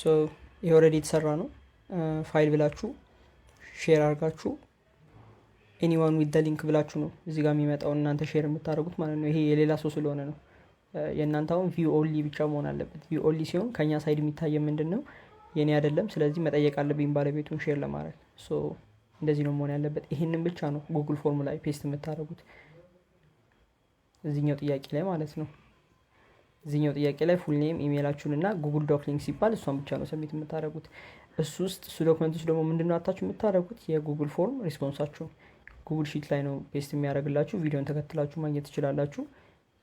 ሶ ይሄ ኦልሬዲ የተሰራ ነው። ፋይል ብላችሁ ሼር አድርጋችሁ ኤኒዋን ዊዝ ዘ ሊንክ ብላችሁ ነው እዚህ ጋር የሚመጣው እናንተ ሼር የምታደርጉት ማለት ነው። ይሄ የሌላ ሰው ስለሆነ ነው። የእናንተ አሁን ቪው ኦንሊ ብቻ መሆን አለበት። ቪው ኦንሊ ሲሆን ከኛ ሳይድ የሚታየ ምንድነው የኔ አይደለም። ስለዚህ መጠየቅ አለብኝ ባለቤቱን ሼር ለማድረግ። ሶ እንደዚህ ነው መሆን ያለበት። ይሄንን ብቻ ነው ጉግል ፎርም ላይ ፔስት የምታደርጉት እዚህኛው ጥያቄ ላይ ማለት ነው። እዚህኛው ጥያቄ ላይ ፉል ኔም ኢሜይላችሁን እና ጉግል ዶክ ሊንክ ሲባል እሷን ብቻ ነው ሰሚት የምታደርጉት። እሱ ውስጥ እሱ ዶክመንት ውስጥ ደግሞ ምንድነው አታችሁ የምታደርጉት የጉግል ፎርም ሪስፖንሳችሁን ጉግል ሺት ላይ ነው ፔስት የሚያደርግላችሁ። ቪዲዮን ተከትላችሁ ማግኘት ትችላላችሁ።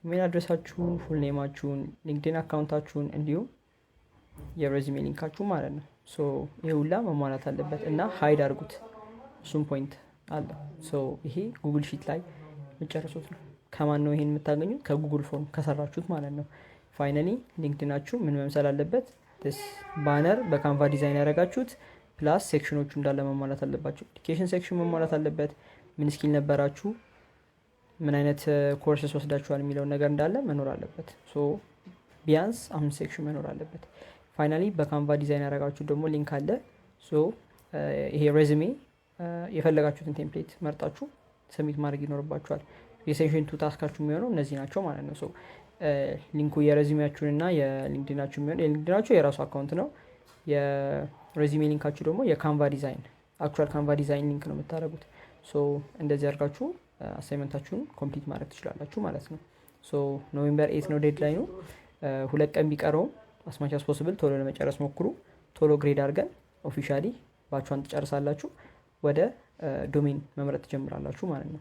ኢሜል አድሬሳችሁን፣ ፉል ኔማችሁን፣ ሊንክድን አካውንታችሁን እንዲሁም የሬዚሜ ሊንካችሁ ማለት ነው። ሶ ይሄ ሁላ መሟላት አለበት እና ሃይድ አድርጉት። እሱም ፖይንት አለ። ሶ ይሄ ጉግል ሺት ላይ መጨረሱት ነው። ከማን ነው ይሄን የምታገኙት? ከጉግል ፎርም ከሰራችሁት ማለት ነው። ፋይናሊ ሊንክድናችሁ ምን መምሰል አለበት? ስ ባነር በካንቫ ዲዛይን ያደረጋችሁት ፕላስ ሴክሽኖቹ እንዳለ መሟላት አለባቸው። ኤዱኬሽን ሴክሽን መሟላት አለበት። ምን ስኪል ነበራችሁ፣ ምን አይነት ኮርስስ ወስዳችኋል የሚለውን ነገር እንዳለ መኖር አለበት። ሶ ቢያንስ 5 ሴክሽን መኖር አለበት። ፋይናሊ በካንቫ ዲዛይን ያደረጋችሁ ደግሞ ሊንክ አለ። ሶ ይሄ ሬዝሜ የፈለጋችሁትን ቴምፕሌት መርጣችሁ ሰሚት ማድረግ ይኖርባችኋል። የሴሽን 2 ታስካችሁ የሚሆነው እነዚህ ናቸው ማለት ነው። ሶ ሊንኩ የሬዝሜያችሁን እና የሊንክድናችሁ የሚሆነው የሊንክድናችሁ የራሱ አካውንት ነው። የሬዝሜ ሊንካችሁ ደግሞ የካንቫ ዲዛይን አክቹዋል ካንቫ ዲዛይን ሊንክ ነው የምታደርጉት። ሶ እንደዚህ አድርጋችሁ አሳይመንታችሁን ኮምፕሊት ማድረግ ትችላላችሁ ማለት ነው። ሶ ኖቬምበር 8 ነው ዴድ ላይ ነው። 2 ቀን ቢቀረውም አስማች አስ ፖሲብል ቶሎ ለመጨረስ ሞክሩ። ቶሎ ግሬድ አድርገን ኦፊሻሊ ባችኋን ትጨርሳላችሁ። ወደ ዶሜን መምረጥ ትጀምራላችሁ ማለት ነው።